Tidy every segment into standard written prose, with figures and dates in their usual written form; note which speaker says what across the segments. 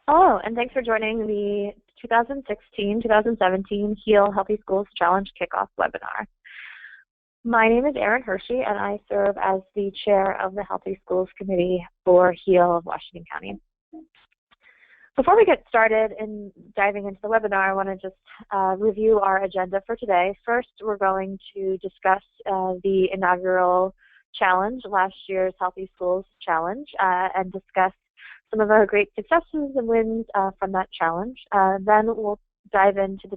Speaker 1: Hello, and thanks for joining the 2016-2017 Heal Healthy Schools Challenge Kickoff webinar. My name is Erin Hershey, and I serve as the chair of the Healthy Schools Committee for Heal of Washington County. Before we get started in diving into the webinar, I want to just review our agenda for today. First, we're going to discuss the inaugural challenge, last year's Healthy Schools Challenge, and discuss some of our great successes and wins from that challenge. Then we'll dive into the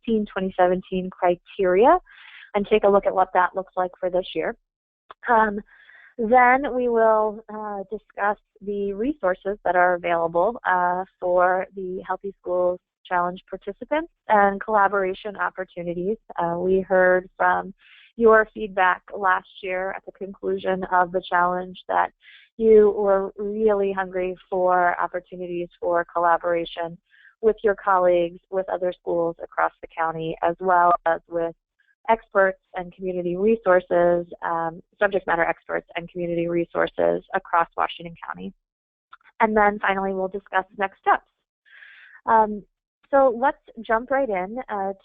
Speaker 1: 2016-2017 criteria and take a look at what that looks like for this year. Then we will discuss the resources that are available for the Healthy Schools Challenge participants and collaboration opportunities. We heard from your feedback last year at the conclusion of the challenge that you were really hungry for opportunities for collaboration with your colleagues, with other schools across the county, as well as with experts and community resources, subject matter experts and community resources across Washington County. And then finally, we'll discuss next steps. So let's jump right in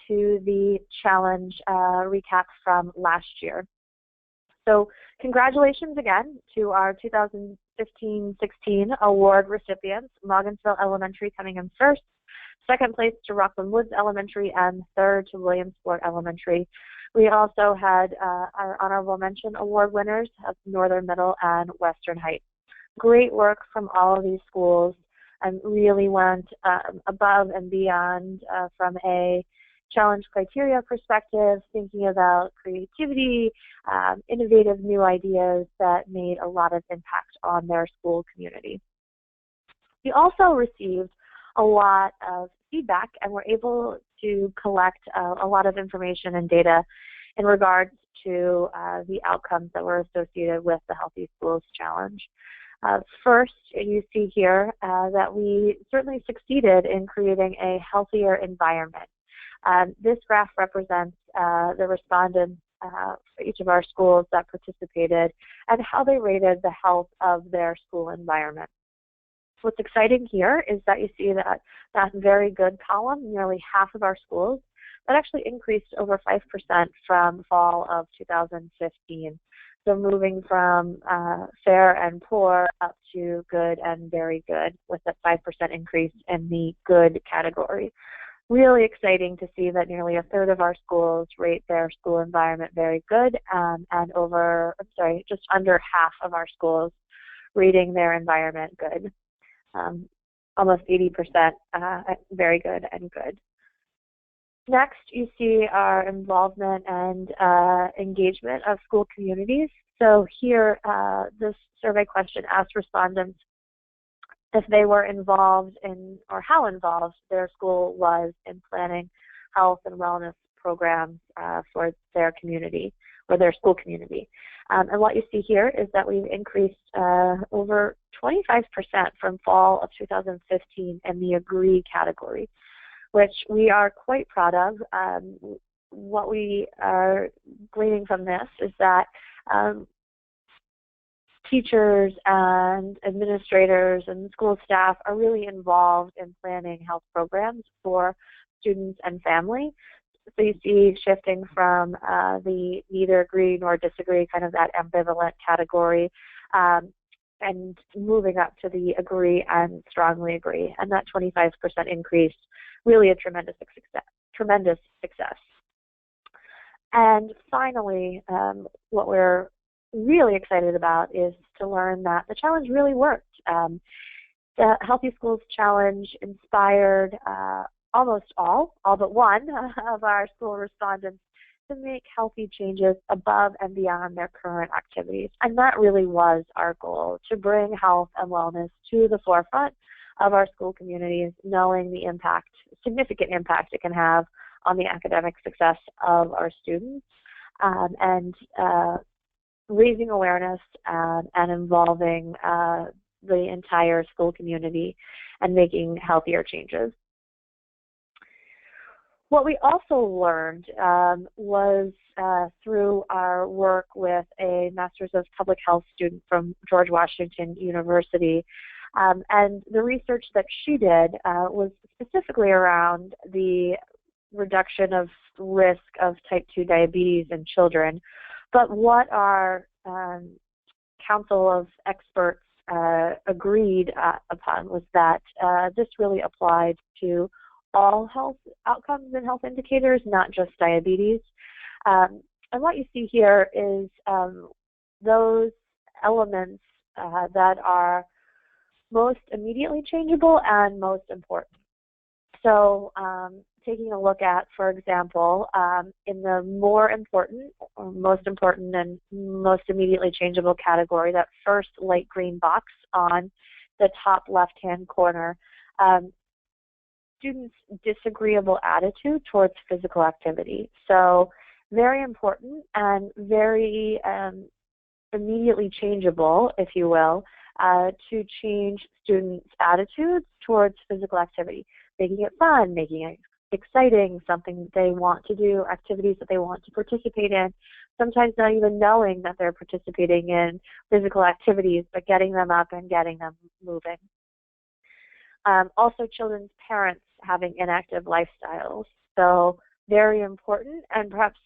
Speaker 1: to the challenge recap from last year. So congratulations again to our 2015-16 award recipients, Logan'sville Elementary coming in first, second place to Rockland Woods Elementary, and third to Williamsport Elementary. We also had our honorable mention award winners of Northern Middle and Western Heights. Great work from all of these schools and really went above and beyond from a challenge criteria perspective, thinking about creativity, innovative new ideas that made a lot of impact on their school community. We also received a lot of feedback and were able to collect a lot of information and data in regards to the outcomes that were associated with the Healthy Schools Challenge. First, you see here that we certainly succeeded in creating a healthier environment. This graph represents the respondents for each of our schools that participated and how they rated the health of their school environment. What's exciting here is that you see that very good column, nearly half of our schools, that actually increased over 5% from fall of 2015. So moving from fair and poor up to good and very good, with a 5% increase in the good category. Really exciting to see that nearly a third of our schools rate their school environment very good, and just under half of our schools rating their environment good. Almost 80% very good and good. Next, you see our involvement and engagement of school communities. So here, this survey question asked respondents if they were involved in, or how involved their school was in planning health and wellness programs for their community, or their school community. And what you see here is that we've increased over 25% from fall of 2015 in the agree category, which we are quite proud of. What we are gleaning from this is that teachers and administrators and school staff are really involved in planning health programs for students and family. So you see shifting from the neither agree nor disagree, kind of that ambivalent category, and moving up to the agree and strongly agree. And that 25% increase, really a tremendous success. And finally, what we're really excited about is to learn that the challenge really worked. The Healthy Schools Challenge inspired almost all but one of our school respondents to make healthy changes above and beyond their current activities. And that really was our goal, to bring health and wellness to the forefront of our school communities, knowing the impact, significant impact it can have on the academic success of our students, and raising awareness and involving the entire school community and making healthier changes. What we also learned was through our work with a Master's of Public Health student from George Washington University, And the research that she did was specifically around the reduction of risk of type 2 diabetes in children. But what our council of experts agreed upon was that this really applied to all health outcomes and health indicators, not just diabetes. And what you see here is those elements that are most immediately changeable and most important. So taking a look at, for example, in the more important, or most important and most immediately changeable category, that first light green box on the top left-hand corner, students' disagreeable attitude towards physical activity. So very important and very immediately changeable, if you will, to change students' attitudes towards physical activity, making it fun, making it exciting, something that they want to do, activities that they want to participate in, sometimes not even knowing that they're participating in physical activities, but getting them up and getting them moving. Also, children's parents having inactive lifestyles. So very important and perhaps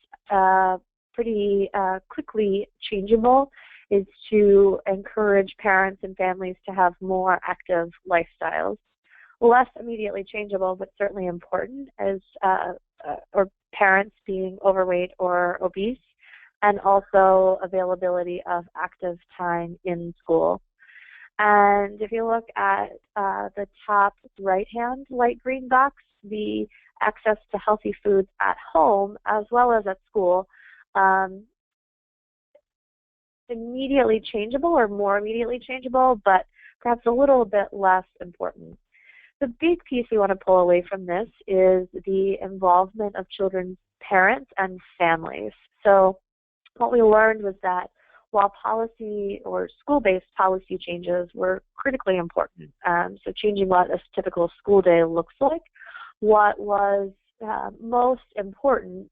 Speaker 1: pretty quickly changeable is to encourage parents and families to have more active lifestyles. Less immediately changeable, but certainly important, as or parents being overweight or obese, and also availability of active time in school. And if you look at the top right-hand light green box, the access to healthy foods at home as well as at school, immediately changeable or more immediately changeable, but perhaps a little bit less important. The big piece we want to pull away from this is the involvement of children's parents and families. So what we learned was that while policy or school-based policy changes were critically important, so changing what a typical school day looks like, what was most important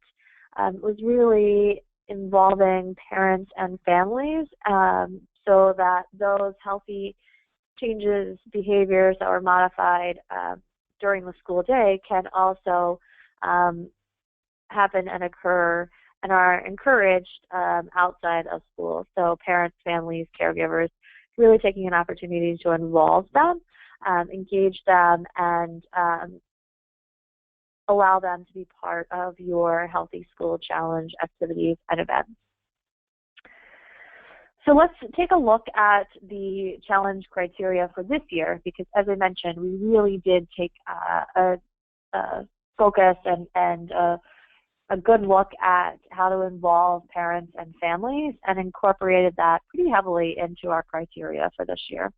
Speaker 1: was really involving parents and families so that those healthy changes, behaviors that were modified during the school day can also happen and occur and are encouraged outside of school. So parents, families, caregivers, really taking an opportunity to involve them, engage them, and allow them to be part of your Healthy School Challenge activities and events. So let's take a look at the challenge criteria for this year, because as I mentioned, we really did take a focus and a good look at how to involve parents and families and incorporated that pretty heavily into our criteria for this year.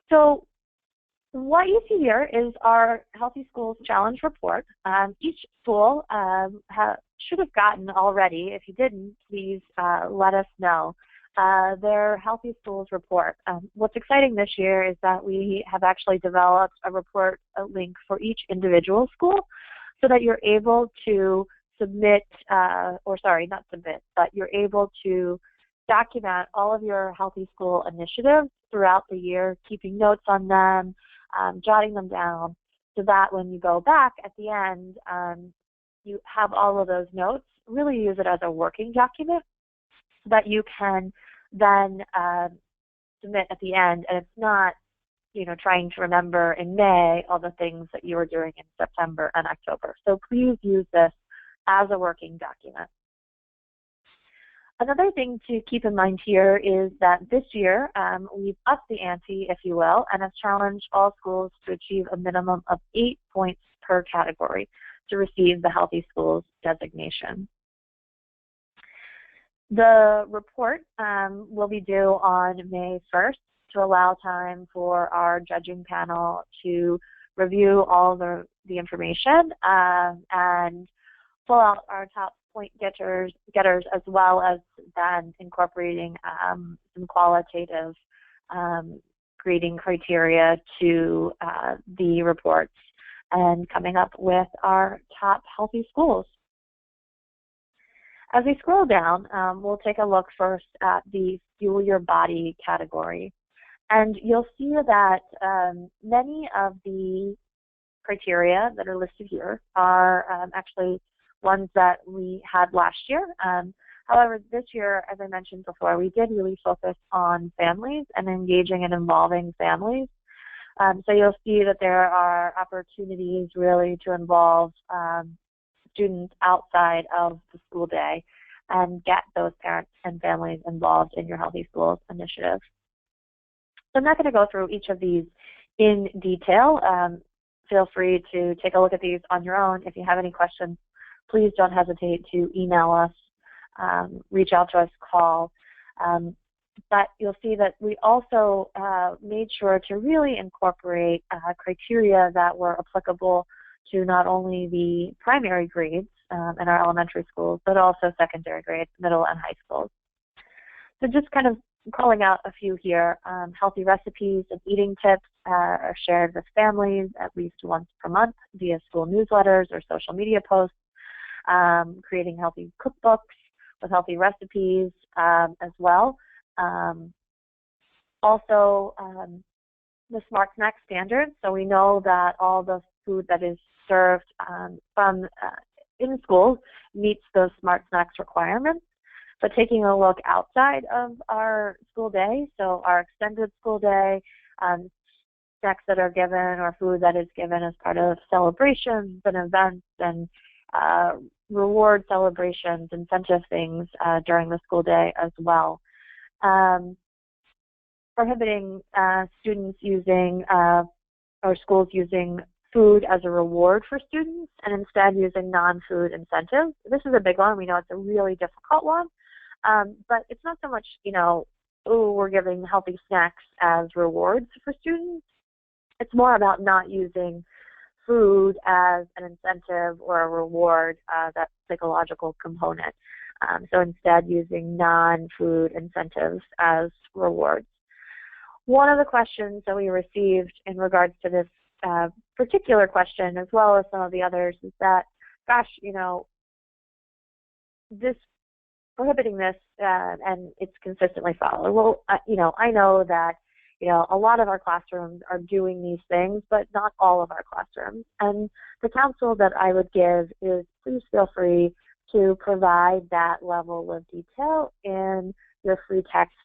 Speaker 1: So what you see here is our Healthy Schools Challenge report. Each school should have gotten already. If you didn't, please let us know their Healthy Schools report. What's exciting this year is that we have actually developed a report link for each individual school so that you're able to submit, or sorry, not submit, but you're able to document all of your Healthy School initiatives throughout the year, keeping notes on them, jotting them down, so that when you go back at the end, you have all of those notes. Really use it as a working document that you can then submit at the end, and it's not, you know, trying to remember in May all the things that you were doing in September and October. So please use this as a working document. Another thing to keep in mind here is that this year we've upped the ante, if you will, and have challenged all schools to achieve a minimum of 8 points per category to receive the Healthy Schools designation. The report will be due on May 1st to allow time for our judging panel to review all the information and pull out our top point getters, as well as then incorporating some qualitative grading criteria to the reports. and coming up with our top healthy schools. As we scroll down, we'll take a look first at the Fuel Your Body category. And you'll see that many of the criteria that are listed here are actually ones that we had last year. However, this year, as I mentioned before, we did really focus on families and engaging and involving families. So you'll see that there are opportunities really to involve students outside of the school day and get those parents and families involved in your Healthy Schools initiative. So I'm not going to go through each of these in detail. Feel free to take a look at these on your own. If you have any questions, please don't hesitate to email us, reach out to us, call. But you'll see that we also made sure to really incorporate criteria that were applicable to not only the primary grades in our elementary schools, but also secondary grades, middle and high schools. So just kind of calling out a few here, healthy recipes and eating tips are shared with families at least once per month via school newsletters or social media posts, creating healthy cookbooks with healthy recipes as well. Also, the Smart Snack standards. So we know that all the food that is served from in schools meets those Smart Snacks requirements. But taking a look outside of our school day, so our extended school day, snacks that are given or food that is given as part of celebrations and events and reward celebrations, incentive things during the school day as well. Prohibiting students using or schools using food as a reward for students and instead using non-food incentives. This is a big one. We know it's a really difficult one. But it's not so much, we're giving healthy snacks as rewards for students. It's more about not using food as an incentive or a reward, that psychological component. So instead using non-food incentives as rewards. One of the questions that we received in regards to this particular question, as well as some of the others, is that, gosh, this prohibiting this and it's consistently followed. Well, I know that a lot of our classrooms are doing these things, but not all of our classrooms. And the counsel that I would give is please feel free to provide that level of detail in your free text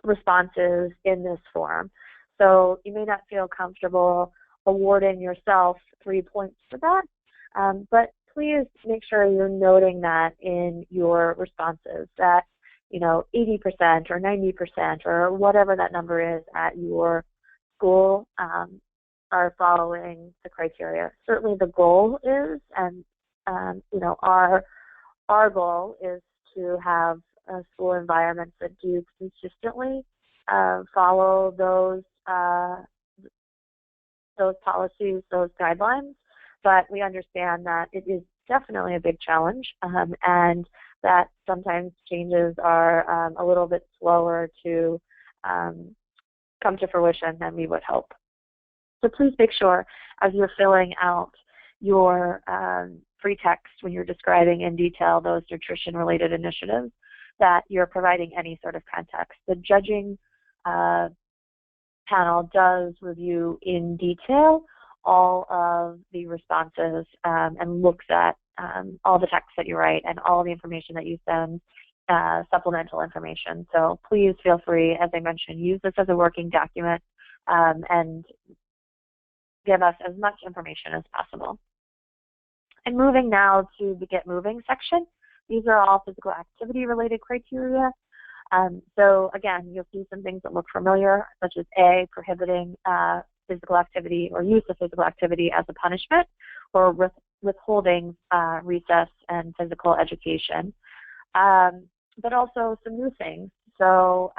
Speaker 1: responses in this form. So you may not feel comfortable awarding yourself 3 points for that, but please make sure you're noting that in your responses that 80% or 90% or whatever that number is at your school are following the criteria. Certainly the goal is, and our goal is to have school environments that do consistently follow those policies, those guidelines. But we understand that it is definitely a big challenge, and that sometimes changes are a little bit slower to come to fruition than we would hope. So please make sure as you're filling out your free text when you're describing in detail those nutrition-related initiatives that you're providing any sort of context. The judging panel does review in detail all of the responses and looks at all the text that you write and all the information that you send, supplemental information. So please feel free, as I mentioned, use this as a working document and give us as much information as possible. And moving now to the Get Moving section. These are all physical activity related criteria. So again, you'll see some things that look familiar, such as A, prohibiting physical activity or use of physical activity as a punishment, or withholding recess and physical education. But also some new things. So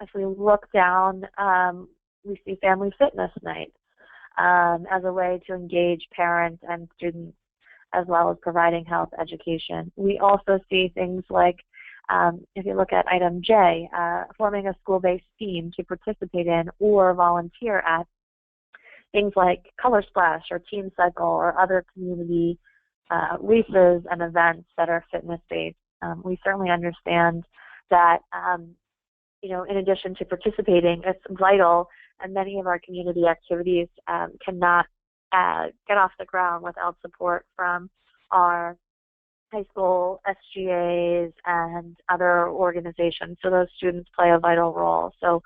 Speaker 1: if we look down, we see family fitness night as a way to engage parents and students, as well as providing health education. We also see things like If you look at item J, forming a school-based theme to participate in or volunteer at, things like Color Splash or Team Cycle or other community races and events that are fitness-based. We certainly understand that, in addition to participating, it's vital, and many of our community activities cannot get off the ground without support from our high school SGAs and other organizations. So those students play a vital role. So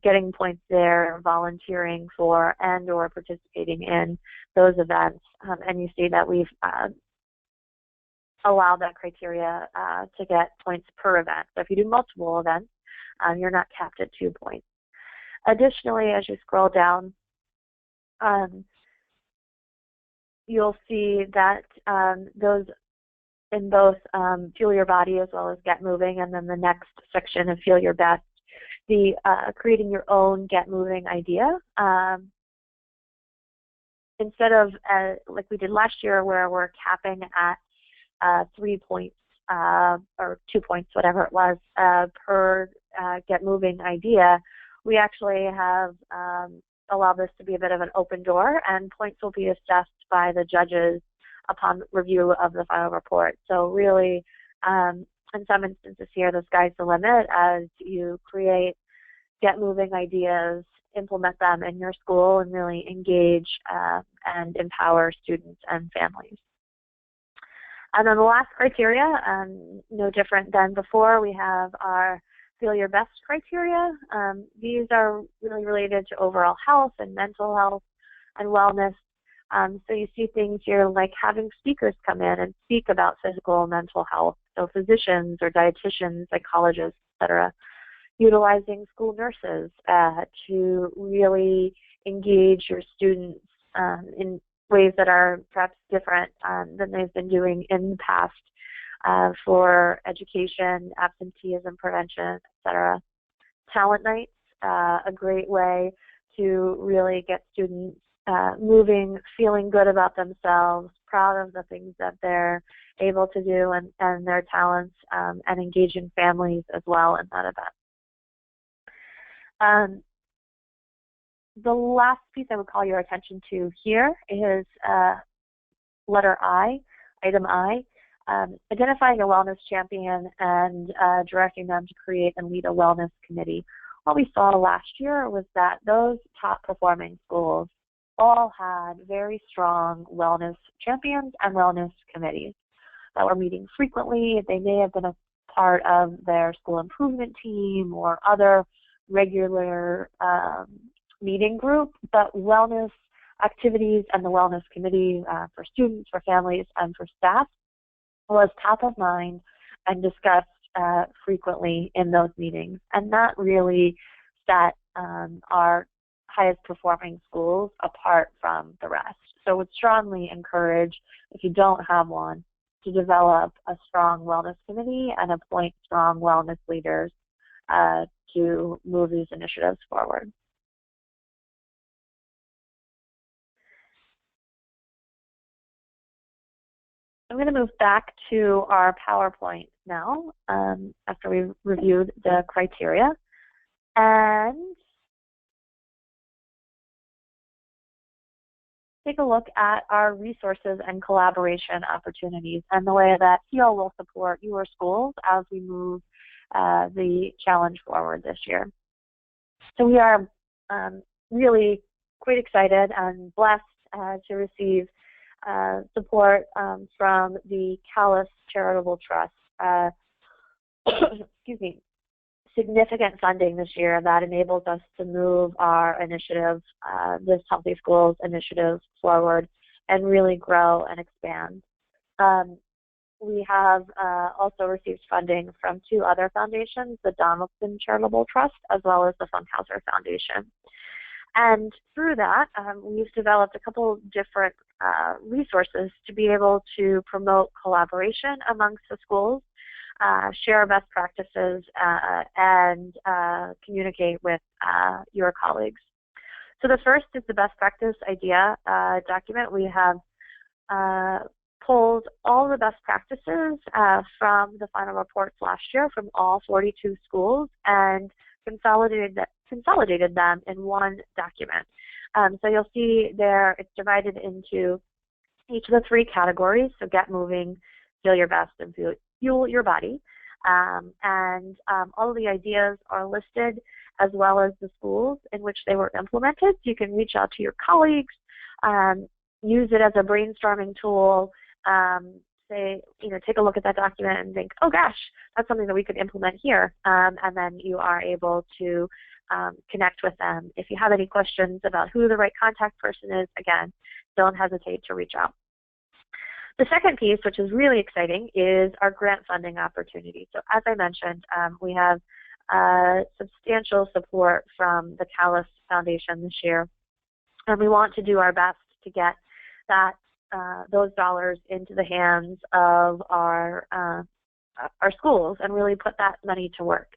Speaker 1: getting points there, volunteering for and or participating in those events. And you see that we've allowed that criteria to get points per event. So if you do multiple events, you're not capped at 2 points. Additionally, as you scroll down, you'll see that those in both Fuel Your Body as well as Get Moving, and then the next section of Feel Your Best, the creating your own Get Moving idea. Instead of, like we did last year, where we're capping at 3 points or 2 points, whatever it was, per Get Moving idea, we actually have allowed this to be a bit of an open door, and points will be assessed by the judges upon review of the final report. So really, in some instances here, the sky's the limit as you create Get Moving ideas, implement them in your school, and really engage and empower students and families. And then the last criteria, no different than before, we have our Feel Your Best criteria. These are really related to overall health and mental health and wellness. So you see things here like having speakers come in and speak about physical and mental health, so physicians or dietitians, psychologists, etc. Utilizing school nurses to really engage your students in ways that are perhaps different than they've been doing in the past for education, absenteeism prevention, etc. Talent nights, a great way to really get students moving, feeling good about themselves, proud of the things that they're able to do and their talents, and engaging families as well in that event. The last piece I would call your attention to here is letter I, item I, identifying a wellness champion and directing them to create and lead a wellness committee. What we saw last year was that those top performing schools all had very strong wellness champions and wellness committees that were meeting frequently. They may have been a part of their school improvement team or other regular meeting group, but wellness activities and the wellness committee for students, for families, and for staff was top of mind and discussed frequently in those meetings. And that really set our highest performing schools apart from the rest. So would strongly encourage, if you don't have one, to develop a strong wellness committee and appoint strong wellness leaders to move these initiatives forward. I'm going to move back to our PowerPoint now after we've reviewed the criteria, and take a look at our resources and collaboration opportunities and the way that HEAL will support your schools as we move the challenge forward this year. So we are really quite excited and blessed to receive support from the Callis Charitable Trust. Excuse me. Significant funding this year that enables us to move our initiative, this Healthy Schools initiative, forward and really grow and expand. We have also received funding from two other foundations, the Donaldson Charitable Trust as well as the Funkhauser Foundation. And through that, we've developed a couple different resources to be able to promote collaboration amongst the schools, share best practices, and communicate with your colleagues. So the first is the best practice idea document. We have pulled all the best practices from the final reports last year from all 42 schools and consolidated them in one document. So you'll see there it's divided into each of the three categories, so get moving, feel your best, and fuel your body. All of the ideas are listed as well as the schools in which they were implemented. So you can reach out to your colleagues, use it as a brainstorming tool, take a look at that document and think, oh gosh, that's something that we could implement here. And then you are able to connect with them. If you have any questions about who the right contact person is, again, don't hesitate to reach out. The second piece, which is really exciting, is our grant funding opportunity. So as I mentioned, we have substantial support from the Callis Foundation this year, and we want to do our best to get those dollars into the hands of our schools and really put that money to work.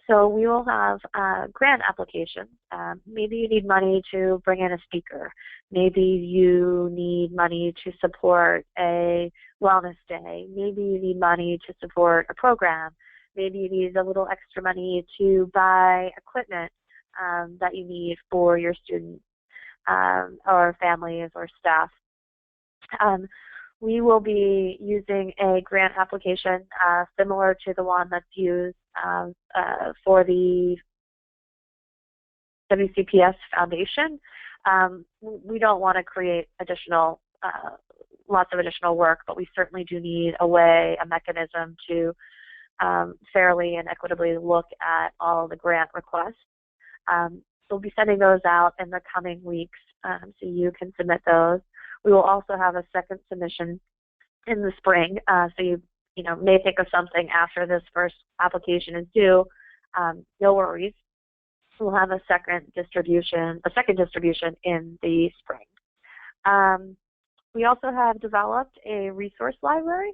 Speaker 1: So we will have grant applications. Maybe you need money to bring in a speaker. Maybe you need money to support a wellness day. Maybe you need money to support a program. Maybe you need a little extra money to buy equipment that you need for your students or families or staff. We will be using a grant application similar to the one that's used for the WCPS Foundation. We don't want to create lots of additional work, but we certainly do need a mechanism to fairly and equitably look at all the grant requests. We'll be sending those out in the coming weeks, so you can submit those. We will also have a second submission in the spring, so you may think of something after this first application is due. No worries. We'll have a second distribution in the spring. We also have developed a resource library.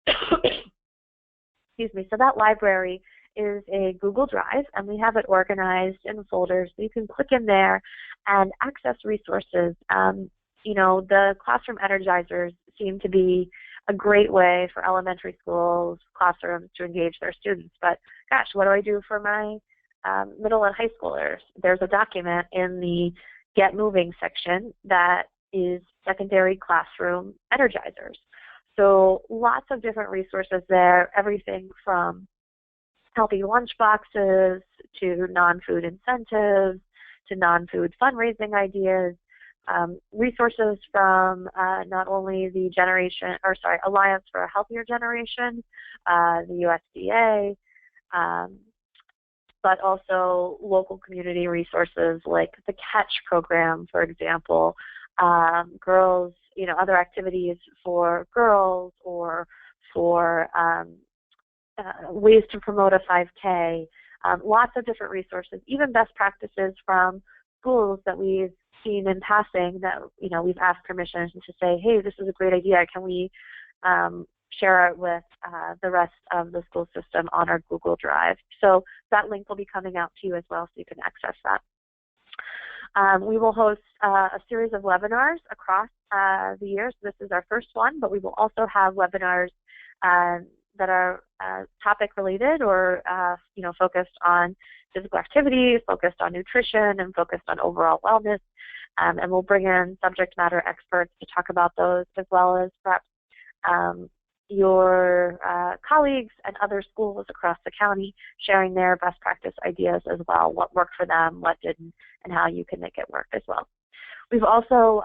Speaker 1: Excuse me. So that library is a Google Drive, and we have it organized in folders. So you can click in there and access resources. The classroom energizers seem to be a great way for elementary schools, classrooms to engage their students. But gosh, what do I do for my middle and high schoolers? There's a document in the Get Moving section that is secondary classroom energizers. So lots of different resources there, everything from healthy lunch boxes to non-food incentives to non-food fundraising ideas, resources from not only the Alliance for a Healthier Generation, the USDA, but also local community resources like the Catch program, for example, girls, other activities for girls or for ways to promote a 5K, lots of different resources, even best practices from schools that we've seen in passing that, we've asked permission to say, hey, this is a great idea. Can we share it with the rest of the school system on our Google Drive? So that link will be coming out to you as well, so you can access that. We will host a series of webinars across the year. So this is our first one, but we will also have webinars that are topic related or focused on physical activity, focused on nutrition, and focused on overall wellness. And we'll bring in subject matter experts to talk about those, as well as perhaps your colleagues and other schools across the county sharing their best practice ideas as well, what worked for them, what didn't, and how you can make it work as well. We've also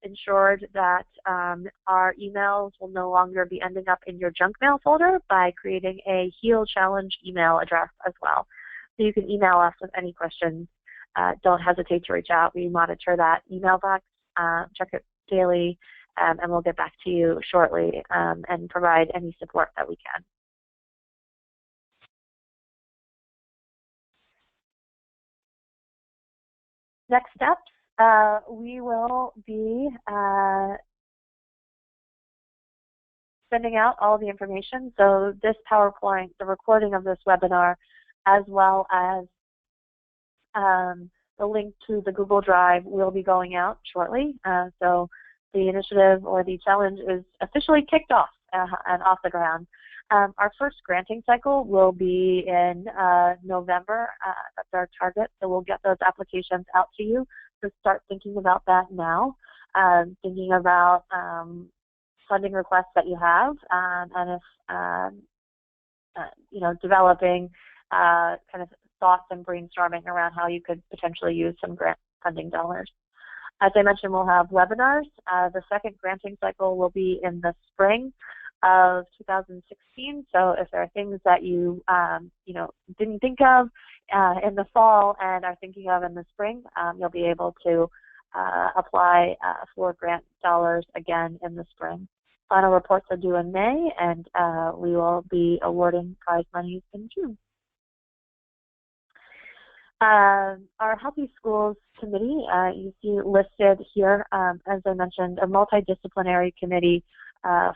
Speaker 1: ensured that our emails will no longer be ending up in your junk mail folder by creating a HEAL Challenge email address as well. So you can email us with any questions. Don't hesitate to reach out. We monitor that email box, check it daily, and we'll get back to you shortly and provide any support that we can. Next steps, we will be sending out all the information. So this PowerPoint, the recording of this webinar, as well as the link to the Google Drive will be going out shortly. So the initiative or the challenge is officially kicked off and off the ground. Our first granting cycle will be in November. That's our target, so we'll get those applications out to you. So start thinking about that now, thinking about funding requests that you have, and if developing kind of thoughts and brainstorming around how you could potentially use some grant funding dollars. As I mentioned, we'll have webinars. The second granting cycle will be in the spring of 2016. So if there are things that you didn't think of in the fall and are thinking of in the spring, you'll be able to apply for grant dollars again in the spring. Final reports are due in May, and we will be awarding prize monies in June. Our Healthy Schools Committee, you see listed here, as I mentioned, a multidisciplinary committee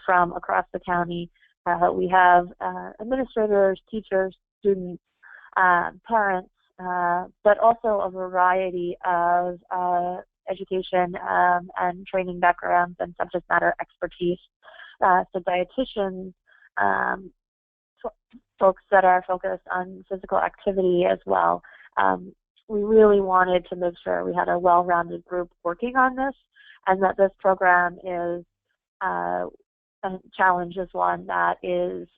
Speaker 1: from across the county. We have administrators, teachers, students, parents, but also a variety of education and training backgrounds and subject matter expertise. So dietitians, folks that are focused on physical activity as well. We really wanted to make sure we had a well-rounded group working on this, and that this program is challenge is one that is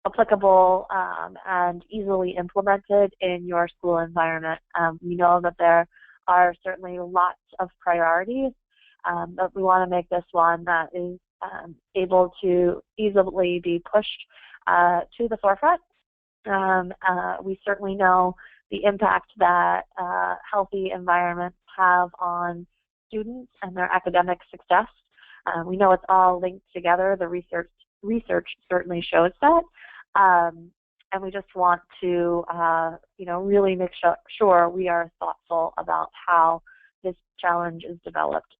Speaker 1: applicable and easily implemented in your school environment. We know that there are certainly lots of priorities, but we want to make this one that is able to easily be pushed to the forefront. We certainly know the impact that healthy environments have on students and their academic success. We know it's all linked together. The research certainly shows that. And we just want to, really make sure we are thoughtful about how this challenge is developed.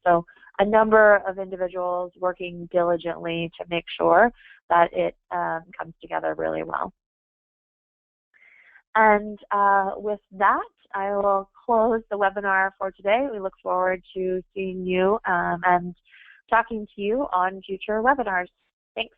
Speaker 1: So a number of individuals working diligently to make sure that it comes together really well. And with that, I will close the webinar for today. We look forward to seeing you and talking to you on future webinars. Thanks.